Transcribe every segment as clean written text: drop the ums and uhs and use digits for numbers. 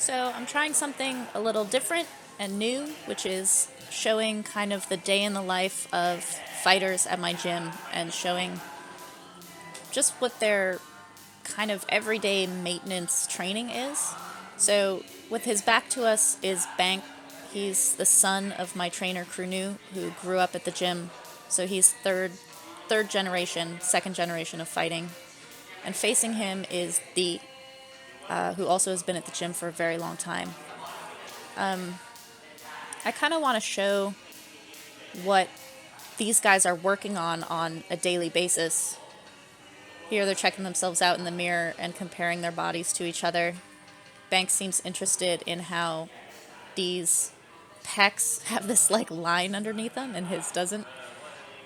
So I'm trying something a little different and new, which is showing kind of the day in the life of fighters at my gym and showing just what their kind of everyday maintenance training is. So with his back to us is Bank. He's the son of my trainer Krunu, who grew up at the gym. So he's third generation, second generation of fighting. And facing him is Dee, who also has been at the gym for a very long time. I kind of want to show what these guys are working on a daily basis. Here they're checking themselves out in the mirror and comparing their bodies to each other. Banks seems interested in how Dee's pecs have this like line underneath them and his doesn't.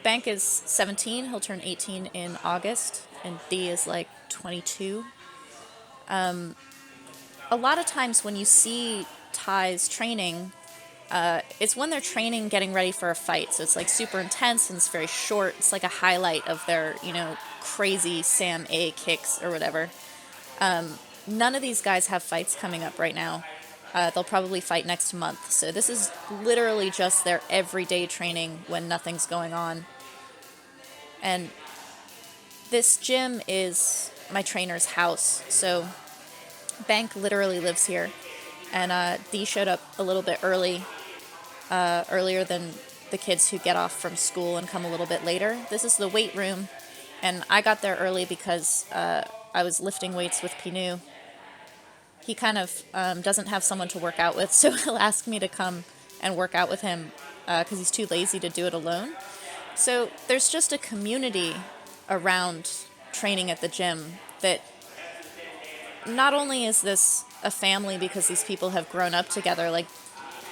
Bank is 17, he'll turn 18 in August, and Dee is like 22. A lot of times when you see Thais training, it's when they're training getting ready for a fight. So it's like super intense and it's very short. It's like a highlight of their, crazy Sam A kicks or whatever. None of these guys have fights coming up right now. They'll probably fight next month. So this is literally just their everyday training when nothing's going on. And this gym is my trainer's house. So Bank literally lives here. And Dee showed up a little bit earlier than the kids who get off from school and come a little bit later. This is the weight room. And I got there early because I was lifting weights with Pinu. He kind of doesn't have someone to work out with, so he'll ask me to come and work out with him because he's too lazy to do it alone. So there's just a community around training at the gym that not only is this a family because these people have grown up together, like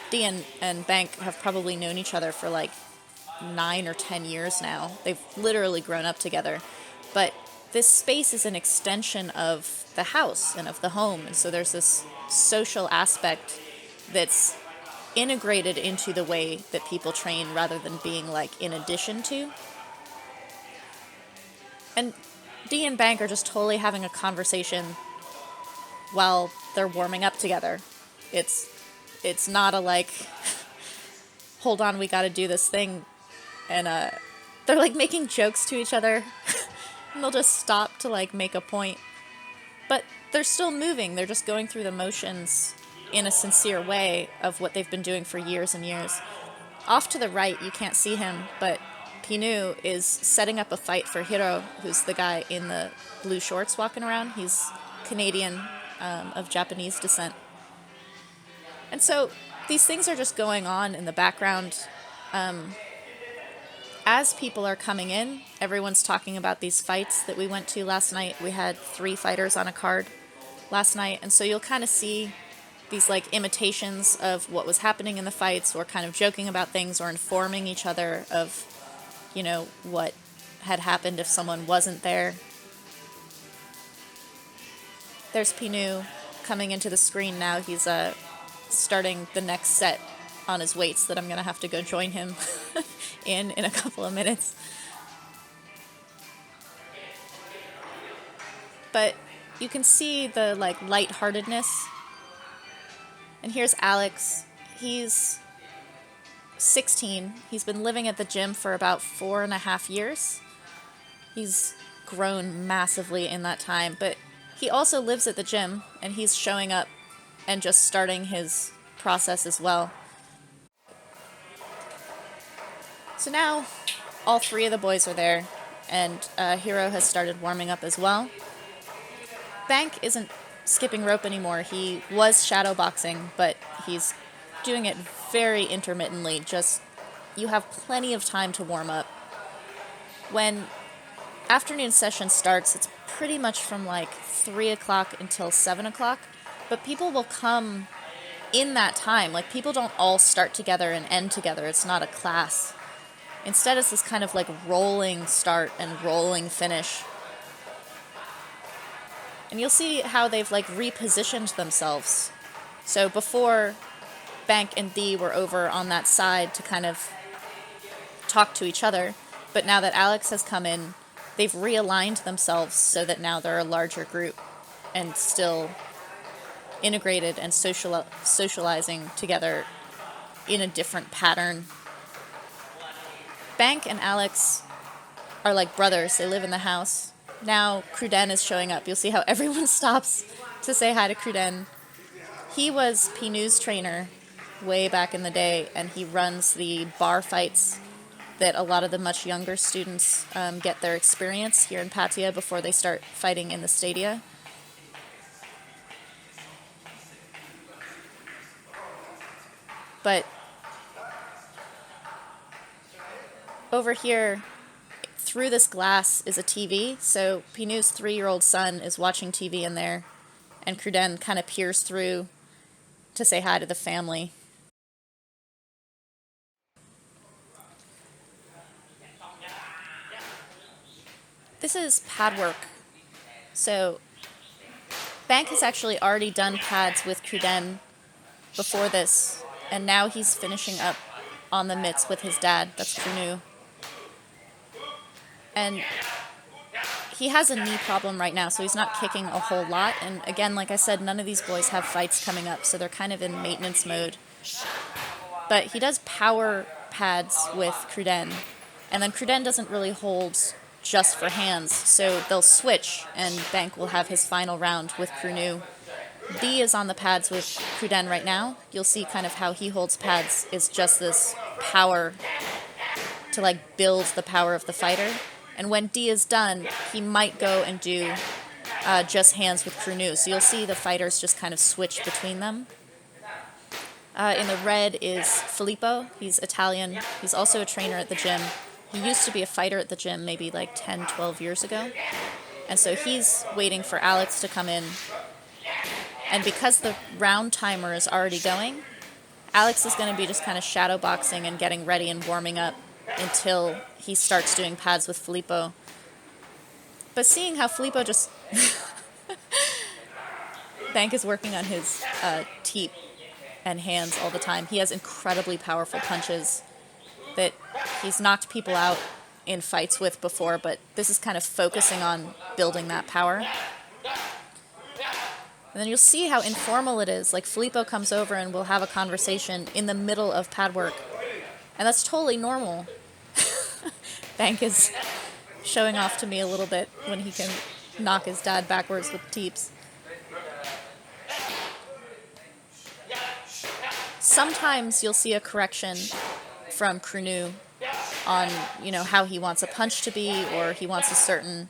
Dee and Bank have probably known each other for like 9 or 10 years now. They've literally grown up together. But this space is an extension of the house and of the home. And so there's this social aspect that's integrated into the way that people train rather than being like in addition to. And Dee and Bank are just totally having a conversation while they're warming up together. It's not a like, hold on, we got to do this thing. And they're like making jokes to each other. And they'll just stop to like make a point. But they're still moving. They're just going through the motions in a sincere way of what they've been doing for years and years. Off to the right, you can't see him, but Pinu is setting up a fight for Hiro, who's the guy in the blue shorts walking around. He's Canadian of Japanese descent. And so these things are just going on in the background. As people are coming in, everyone's talking about these fights that we went to last night. We had 3 fighters on a card last night, and so you'll kind of see these like imitations of what was happening in the fights, or kind of joking about things, or informing each other of, what had happened if someone wasn't there. There's Pinu coming into the screen now. He's starting the next set on his weights that I'm going to have to go join him in a couple of minutes. But you can see the like lightheartedness. And here's Alex. He's 16. He's been living at the gym for about 4.5 years. He's grown massively in that time, but he also lives at the gym, and he's showing up and just starting his process as well. So now all 3 of the boys are there, and Hiro has started warming up as well. Bank isn't skipping rope anymore. He was shadow boxing, but he's doing it very intermittently. Just, you have plenty of time to warm up. When afternoon session starts, it's pretty much from like 3 o'clock until 7 o'clock, but people will come in that time. Like, people don't all start together and end together. It's not a class. Instead, it's this kind of like rolling start and rolling finish. And you'll see how they've like repositioned themselves. So before, Bank and Dee were over on that side to kind of talk to each other. But now that Alex has come in, they've realigned themselves so that now they're a larger group and still integrated and socializing together in a different pattern. Bank and Alex are like brothers. They live in the house. Now Cruden is showing up. You'll see how everyone stops to say hi to Cruden. He was Pinou's trainer way back in the day, and he runs the bar fights that a lot of the much younger students get their experience here in Pattaya before they start fighting in the stadia. But over here, through this glass is a TV, so Pinou's 3-year-old son is watching TV in there, and Cruden kind of peers through to say hi to the family. This is pad work. So Bank has actually already done pads with Cruden before this, and now he's finishing up on the mitts with his dad. That's Crenu. And he has a knee problem right now, so he's not kicking a whole lot. And again, like I said, none of these boys have fights coming up, so they're kind of in maintenance mode. But he does power pads with Cruden, and then Cruden doesn't really hold just for hands, so they'll switch, and Bank will have his final round with Crenu. D is on the pads with Cruden right now. You'll see kind of how he holds pads is just this power to like build the power of the fighter. And when D is done, he might go and do just hands with Crenu. So you'll see the fighters just kind of switch between them. In the red is Filippo. He's Italian. He's also a trainer at the gym. He used to be a fighter at the gym maybe like 10, 12 years ago. And so he's waiting for Alex to come in. And because the round timer is already going, Alex is going to be just kind of shadow boxing and getting ready and warming up until he starts doing pads with Filippo. But seeing how Filippo just... Bank is working on his teep and hands all the time. He has incredibly powerful punches that he's knocked people out in fights with before, but this is kind of focusing on building that power. And then you'll see how informal it is. Like, Filippo comes over and we'll have a conversation in the middle of pad work. And that's totally normal. Bank is showing off to me a little bit when he can knock his dad backwards with teeps. Sometimes you'll see a correction from Crenu on, how he wants a punch to be, or he wants a certain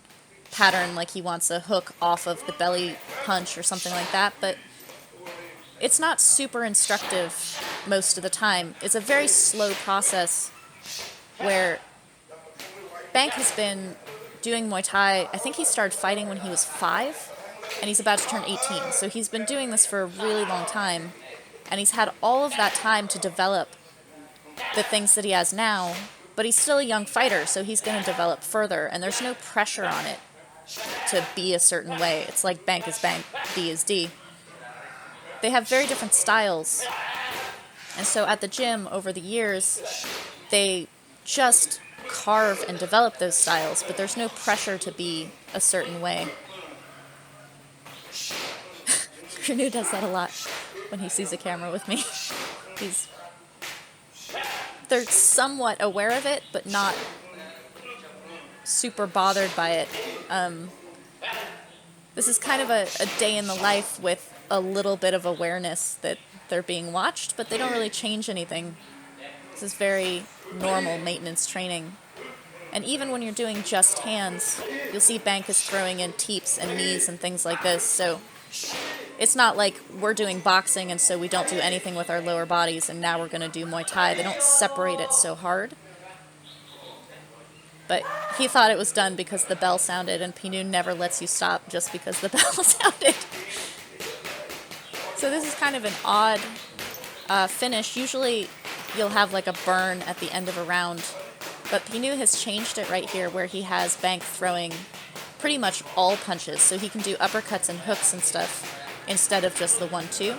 pattern, like he wants a hook off of the belly punch or something like that, but it's not super instructive most of the time. It's a very slow process where Bank has been doing Muay Thai. I think he started fighting when he was 5, and he's about to turn 18. So he's been doing this for a really long time, and he's had all of that time to develop the things that he has now, but he's still a young fighter, so he's going to develop further, and there's no pressure on it to be a certain way. It's like Bank is Bank, D is D. They have very different styles, and so at the gym over the years, they just carve and develop those styles, but there's no pressure to be a certain way. Crenu does that a lot when he sees a camera with me. They're somewhat aware of it, but not super bothered by it. This is kind of a day in the life with a little bit of awareness that they're being watched, but they don't really change anything. This is very normal maintenance training. And even when you're doing just hands, you'll see Bank is throwing in teeps and knees and things like this. So it's not like we're doing boxing and so we don't do anything with our lower bodies and now we're going to do Muay Thai. They don't separate it so hard. But he thought it was done because the bell sounded, and Pinu never lets you stop just because the bell sounded. So this is kind of an odd finish. Usually you'll have like a burn at the end of a round, but Pinu has changed it right here where he has Bank throwing pretty much all punches, so he can do uppercuts and hooks and stuff instead of just the 1-2.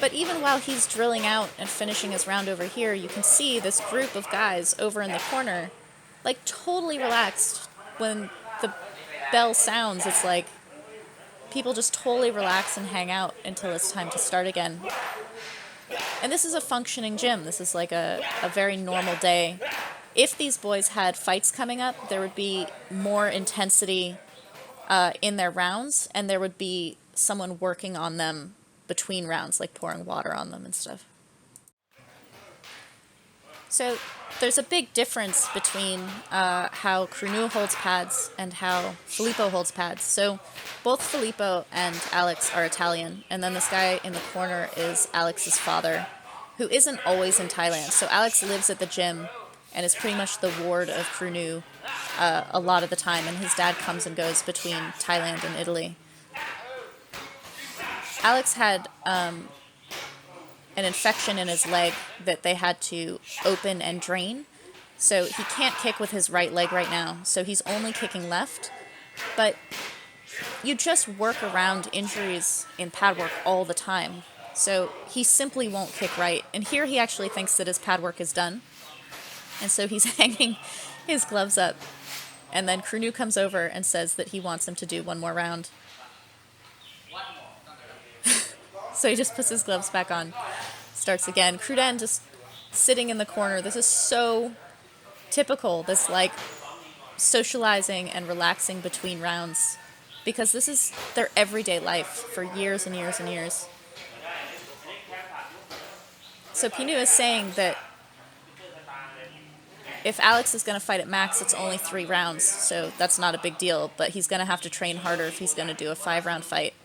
But even while he's drilling out and finishing his round over here, you can see this group of guys over in the corner, like totally relaxed. When the bell sounds, it's like people just totally relax and hang out until it's time to start again. And this is a functioning gym. This is like a very normal day. If these boys had fights coming up, there would be more intensity in their rounds, and there would be someone working on them between rounds, like pouring water on them and stuff. So there's a big difference between how Krunu holds pads and how Filippo holds pads. So both Filippo and Alex are Italian, and then this guy in the corner is Alex's father, who isn't always in Thailand. So Alex lives at the gym and is pretty much the ward of Krunu a lot of the time, and his dad comes and goes between Thailand and Italy. Alex had an infection in his leg that they had to open and drain. So he can't kick with his right leg right now, so he's only kicking left. But you just work around injuries in pad work all the time. So he simply won't kick right. And here he actually thinks that his pad work is done. And so he's hanging his gloves up. And then Krunu comes over and says that he wants him to do one more round. So he just puts his gloves back on, starts again. Cruden just sitting in the corner. This is so typical, this like socializing and relaxing between rounds, because this is their everyday life for years and years and years. So Pinu is saying that if Alex is going to fight at max, it's only 3 rounds, so that's not a big deal, but he's going to have to train harder if he's going to do a 5-round fight.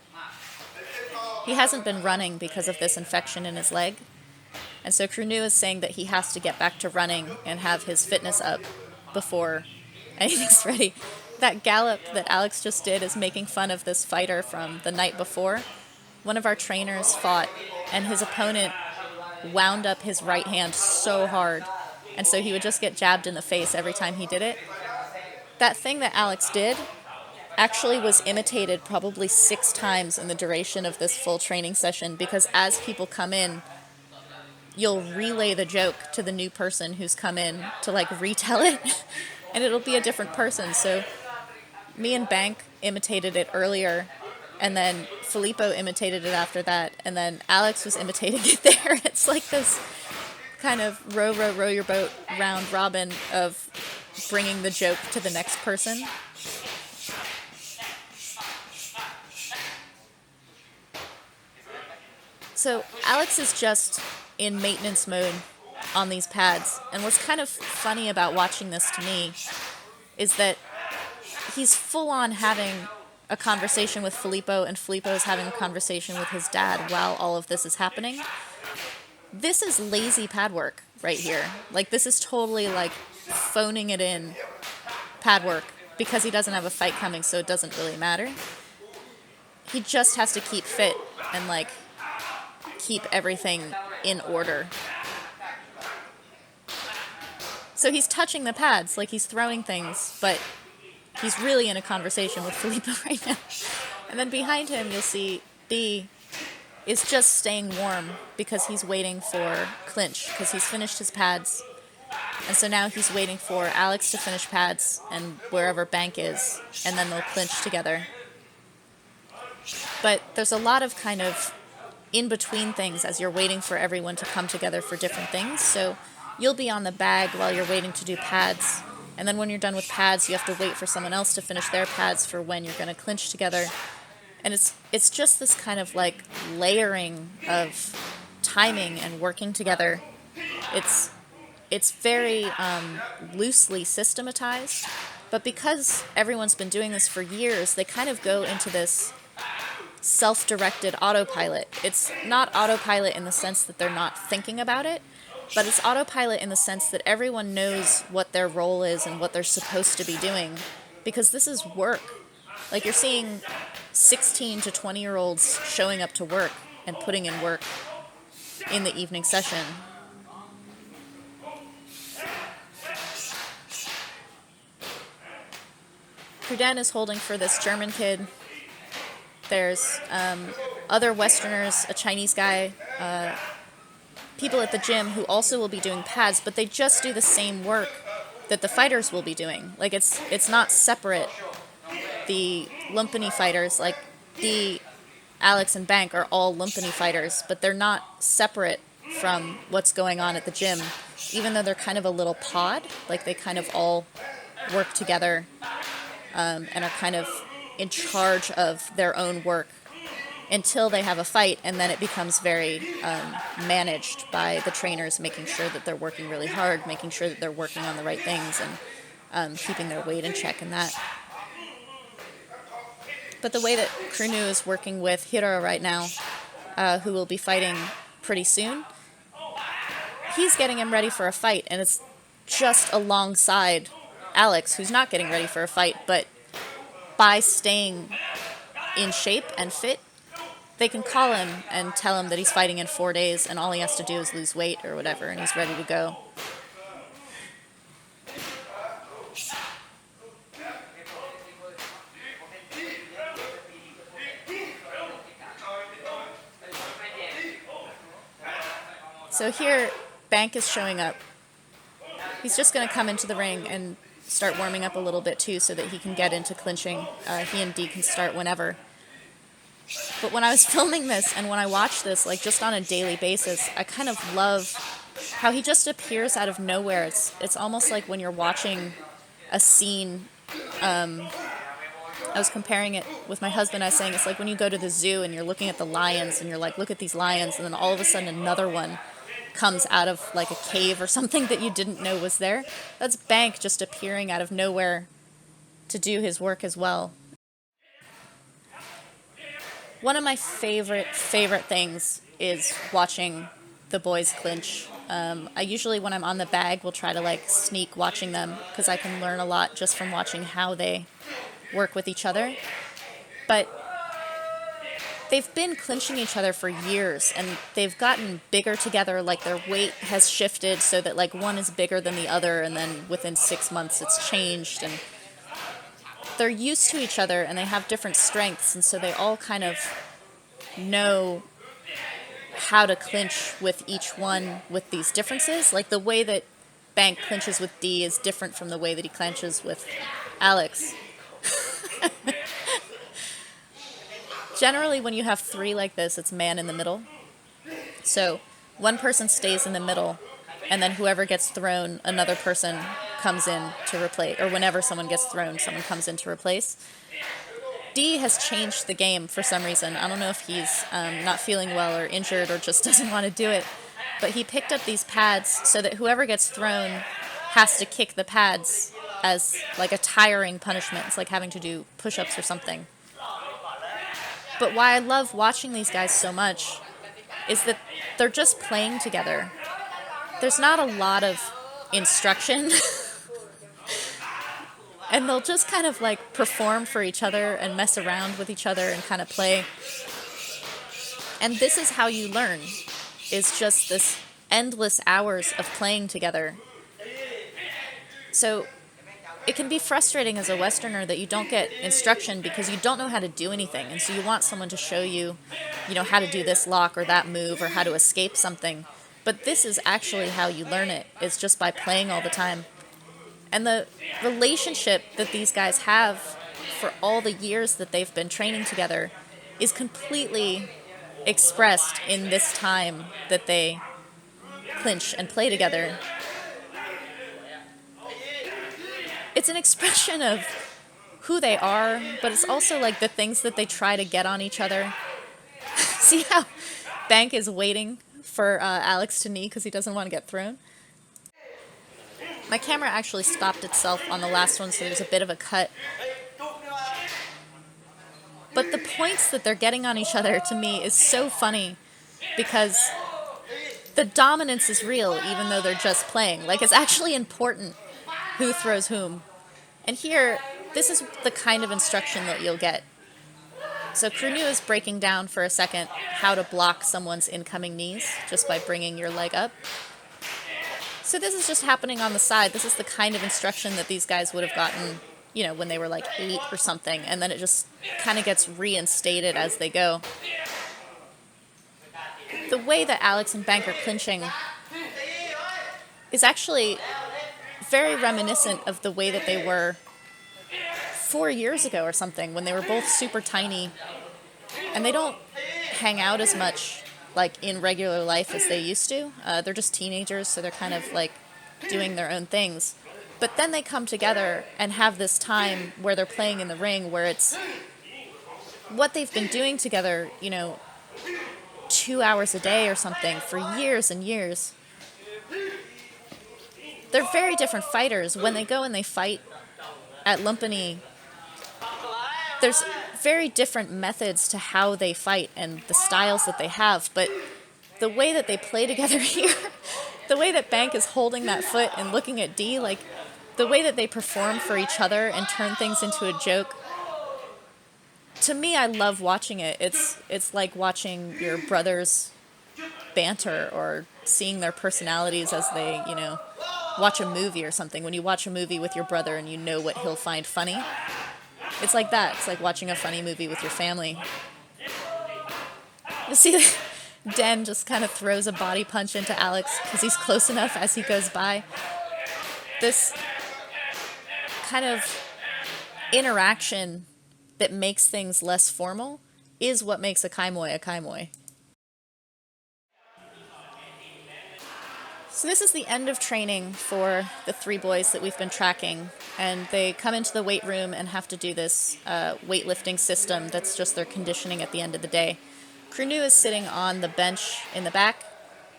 He hasn't been running because of this infection in his leg. And so Krunu is saying that he has to get back to running and have his fitness up before anything's ready. That gallop that Alex just did is making fun of this fighter from the night before. One of our trainers fought, and his opponent wound up his right hand so hard. And so he would just get jabbed in the face every time he did it. That thing that Alex did actually was imitated probably 6 times in the duration of this full training session, because as people come in, you'll relay the joke to the new person who's come in to like retell it, and it'll be a different person. So me and Bank imitated it earlier, and then Filippo imitated it after that, and then Alex was imitating it there. It's like this kind of row your boat round robin of bringing the joke to the next person. So Alex is just in maintenance mode on these pads, and what's kind of funny about watching this to me is that he's full on having a conversation with Filippo, and Filippo is having a conversation with his dad while all of this is happening. This is lazy pad work right here. Like, this is totally like phoning it in pad work because he doesn't have a fight coming, so it doesn't really matter. He just has to keep fit and like keep everything in order. So he's touching the pads, like he's throwing things, but he's really in a conversation with Filippo right now. And then behind him, you'll see B is just staying warm because he's waiting for clinch, because he's finished his pads. And so now he's waiting for Alex to finish pads and wherever Bank is, and then they'll clinch together. But there's a lot of kind of in-between things as you're waiting for everyone to come together for different things. So you'll be on the bag while you're waiting to do pads, and then when you're done with pads, you have to wait for someone else to finish their pads for when you're going to clinch together. And it's just this kind of like layering of timing and working together. It's very loosely systematized, but because everyone's been doing this for years, they kind of go into this self-directed autopilot. It's not autopilot in the sense that they're not thinking about it, but it's autopilot in the sense that everyone knows what their role is and what they're supposed to be doing, because this is work. Like, you're seeing 16 to 20-year-olds showing up to work and putting in work in the evening session. Cruden is holding for this German kid. There's other Westerners, a Chinese guy, people at the gym who also will be doing pads, but they just do the same work that the fighters will be doing. Like, it's not separate. The Lumpini fighters, like, the Alex and Bank are all Lumpini fighters, but they're not separate from what's going on at the gym, even though they're kind of a little pod. Like they kind of all work together and are kind of in charge of their own work until they have a fight, and then it becomes very managed by the trainers, making sure that they're working really hard, making sure that they're working on the right things, and keeping their weight in check and that. But the way that Krunu is working with Hiro right now, who will be fighting pretty soon, he's getting him ready for a fight, and it's just alongside Alex, who's not getting ready for a fight, but by staying in shape and fit, they can call him and tell him that he's fighting in 4 days, and all he has to do is lose weight or whatever, and he's ready to go. So here, Bank is showing up. He's just going to come into the ring and start warming up a little bit too so that he can get into clinching. He and Dee can start whenever. But when I was filming this and when I watch this, like just on a daily basis, I kind of love how he just appears out of nowhere. It's almost like when you're watching a scene. I was comparing it with my husband. I was saying it's like when you go to the zoo and you're looking at the lions and you're like, look at these lions, and then all of a sudden another one comes out of like a cave or something that you didn't know was there. That's Bank just appearing out of nowhere to do his work as well. One of my favorite things is watching the boys clinch. I usually, when I'm on the bag, will try to like sneak watching them because I can learn a lot just from watching how they work with each other. But they've been clinching each other for years, and they've gotten bigger together. Like their weight has shifted so that like one is bigger than the other, and then within 6 months it's changed, and they're used to each other and they have different strengths, and so they all kind of know how to clinch with each one with these differences. Like the way that Bank clinches with Dee is different from the way that he clinches with Alex. Generally, when you have three like this, it's man in the middle. So one person stays in the middle, and then whoever gets thrown, another person comes in to replace, or whenever someone gets thrown, someone comes in to replace. Dee has changed the game for some reason. I don't know if he's not feeling well or injured or just doesn't want to do it, but he picked up these pads so that whoever gets thrown has to kick the pads as like a tiring punishment. It's like having to do push-ups or something. But why I love watching these guys so much is that they're just playing together. There's not a lot of instruction. And they'll just kind of like perform for each other and mess around with each other and kind of play. And this is how you learn, is just this endless hours of playing together. So it can be frustrating as a Westerner that you don't get instruction because you don't know how to do anything. And so you want someone to show you, how to do this lock or that move or how to escape something. But this is actually how you learn it. It's just by playing all the time. And the relationship that these guys have for all the years that they've been training together is completely expressed in this time that they clinch and play together. It's an expression of who they are, but it's also like the things that they try to get on each other. See how Bank is waiting for Alex to knee because he doesn't want to get thrown? My camera actually stopped itself on the last one, so there's a bit of a cut. But the points that they're getting on each other, to me, is so funny because the dominance is real, even though they're just playing. Like, it's actually important who throws whom. And here, this is the kind of instruction that you'll get. So Krunu is breaking down for a second how to block someone's incoming knees just by bringing your leg up. So this is just happening on the side. This is the kind of instruction that these guys would have gotten, when they were like 8 or something. And then it just kind of gets reinstated as they go. The way that Alex and Bank are clinching is actually very reminiscent of the way that they were 4 years ago or something, when they were both super tiny And they don't hang out as much like in regular life as they used to. They're just teenagers, so they're kind of like doing their own things. But then they come together and have this time where they're playing in the ring, where it's what they've been doing together, 2 hours a day or something for years and years. They're very different fighters. When they go and they fight at Lumpini, there's very different methods to how they fight and the styles that they have, but the way that they play together here, the way that Bank is holding that foot and looking at D, like the way that they perform for each other and turn things into a joke, to me, I love watching it. It's like watching your brothers banter or seeing their personalities as they, watch a movie or something. When you watch a movie with your brother and you know what he'll find funny, it's like that. It's like watching a funny movie with your family. You see, Den just kind of throws a body punch into Alex because he's close enough as he goes by. This kind of interaction that makes things less formal is what makes a Kaimuay a Kaimuay. So this is the end of training for the three boys that we've been tracking, and they come into the weight room and have to do this weightlifting system that's just their conditioning at the end of the day. Krunu is sitting on the bench in the back.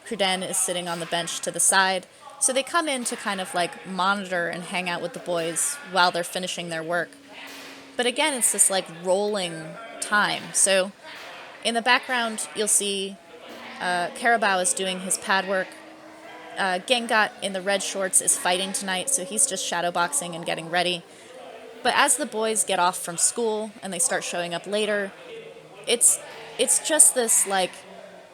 Kruden is sitting on the bench to the side. So they come in to kind of like monitor and hang out with the boys while they're finishing their work. But again, it's this like rolling time. So in the background, you'll see Carabao is doing his pad work. Gengat in the red shorts is fighting tonight, so he's just shadowboxing and getting ready. But as the boys get off from school and they start showing up later, it's just this like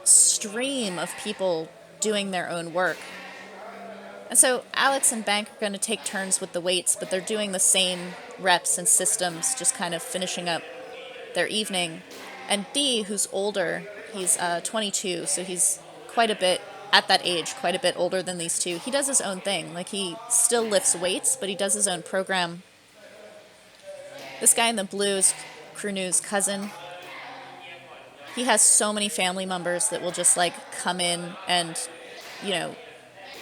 stream of people doing their own work. And so Alex and Bank are going to take turns with the weights, but they're doing the same reps and systems, just kind of finishing up their evening. And D, who's older, he's 22, so he's quite a bit, at that age, quite a bit older than these two. He does his own thing. Like, he still lifts weights, but he does his own program. This guy in the blue is Krunu's cousin. He has so many family members that will just, like, come in and,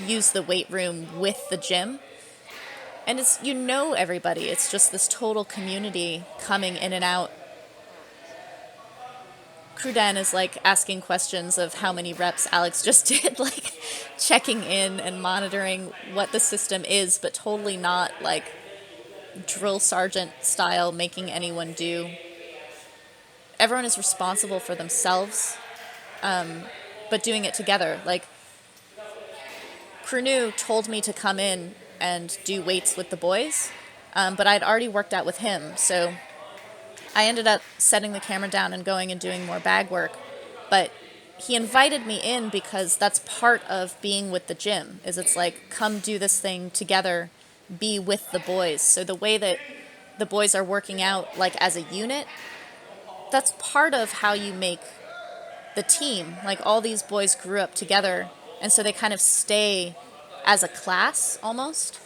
use the weight room with the gym. And it's, everybody. It's just this total community coming in and out. Kruden is like asking questions of how many reps Alex just did, like checking in and monitoring what the system is, but totally not like drill sergeant style making anyone do. Everyone is responsible for themselves, but doing it together. Like, Krunu told me to come in and do weights with the boys, but I'd already worked out with him, so I ended up setting the camera down and going and doing more bag work. But he invited me in because that's part of being with the gym, is it's like, come do this thing together, be with the boys. So the way that the boys are working out like as a unit, that's part of how you make the team. Like, all these boys grew up together, and so they kind of stay as a class almost.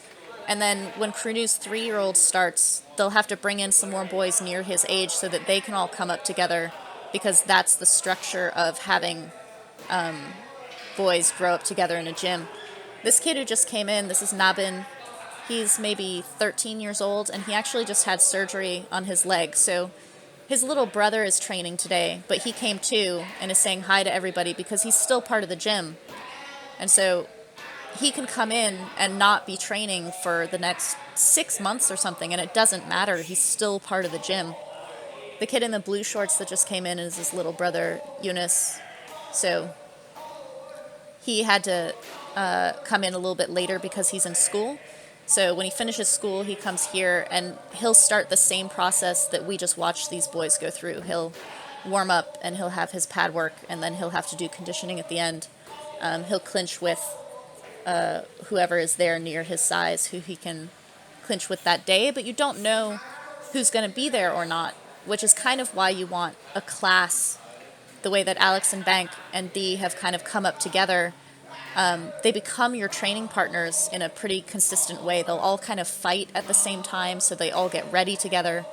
And then when Krunu's 3-year-old starts, they'll have to bring in some more boys near his age so that they can all come up together, because that's the structure of having boys grow up together in a gym. This kid who just came in, this is Nabin. He's maybe 13 years old, and he actually just had surgery on his leg. So his little brother is training today, but he came too and is saying hi to everybody because he's still part of the gym. And so he can come in and not be training for the next 6 months or something, and it doesn't matter. He's still part of the gym. The kid in the blue shorts that just came in is his little brother, Eunice. So he had to come in a little bit later because he's in school. So when he finishes school, he comes here, and he'll start the same process that we just watched these boys go through. He'll warm up, and he'll have his pad work, and then he'll have to do conditioning at the end. He'll clinch with whoever is there near his size, who he can clinch with that day, but you don't know who's going to be there or not, which is kind of why you want a class, the way that Alex and Bank and Dee have kind of come up together. They become your training partners in a pretty consistent way. They'll all kind of fight at the same time, so they all get ready together.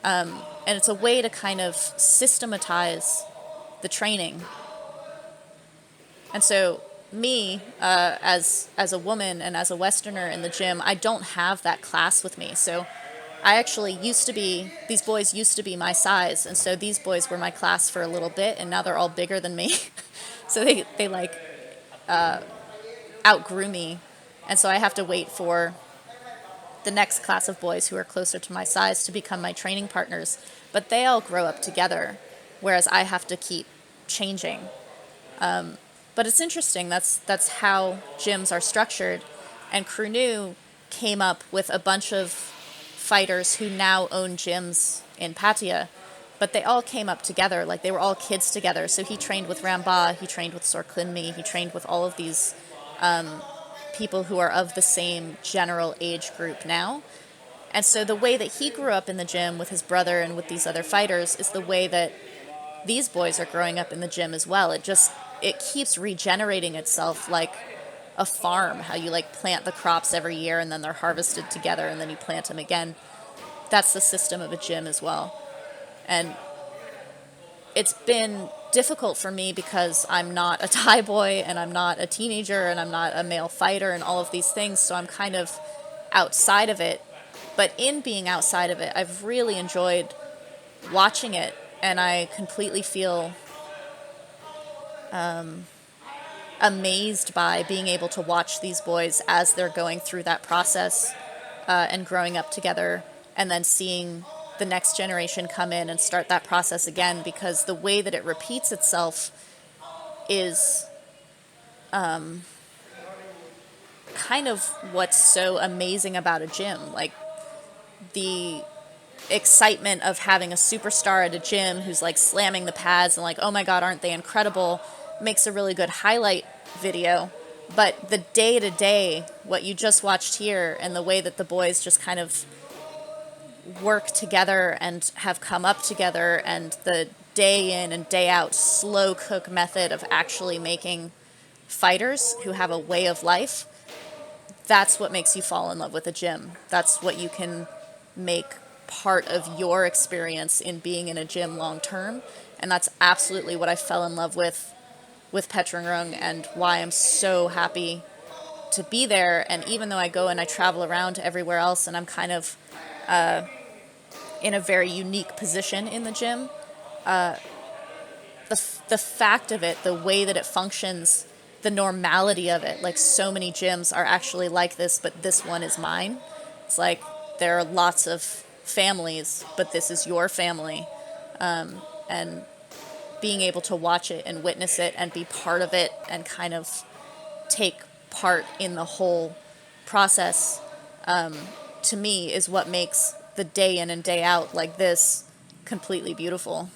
And it's a way to kind of systematize the training. And so me, as a woman and as a Westerner in the gym, I don't have that class with me. So I actually these boys used to be my size. And so these boys were my class for a little bit, and now they're all bigger than me. So they like outgrew me. And so I have to wait for the next class of boys who are closer to my size to become my training partners. But they all grow up together, whereas I have to keep changing. But it's interesting. That's how gyms are structured. And Crew came up with a bunch of fighters who now own gyms in Pattaya. But they all came up together. Like, they were all kids together. So he trained with Ramba, he trained with Sorklinmi, he trained with all of these people who are of the same general age group now. And so the way that he grew up in the gym with his brother and with these other fighters is the way that these boys are growing up in the gym as well. It keeps regenerating itself like a farm, how you like plant the crops every year and then they're harvested together and then you plant them again. That's the system of a gym as well. And it's been difficult for me because I'm not a Thai boy and I'm not a teenager and I'm not a male fighter and all of these things. So I'm kind of outside of it. But in being outside of it, I've really enjoyed watching it, and I completely feel amazed by being able to watch these boys as they're going through that process and growing up together, and then seeing the next generation come in and start that process again, because the way that it repeats itself is kind of what's so amazing about a gym. Like, the excitement of having a superstar at a gym who's like slamming the pads and like, oh my God, aren't they incredible, makes a really good highlight video. But the day to day, what you just watched here, and the way that the boys just kind of work together and have come up together, and the day in and day out slow cook method of actually making fighters who have a way of life, that's what makes you fall in love with a gym. That's what you can make part of your experience in being in a gym long term. And that's absolutely what I fell in love with Petrungrung, and why I'm so happy to be there. And even though I go and I travel around to everywhere else and I'm kind of in a very unique position in the gym, the fact of it, the way that it functions, the normality of it, like, so many gyms are actually like this, but this one is mine. It's like there are lots of families, but this is your family. And being able to watch it and witness it and be part of it and kind of take part in the whole process, to me, is what makes the day in and day out like this completely beautiful.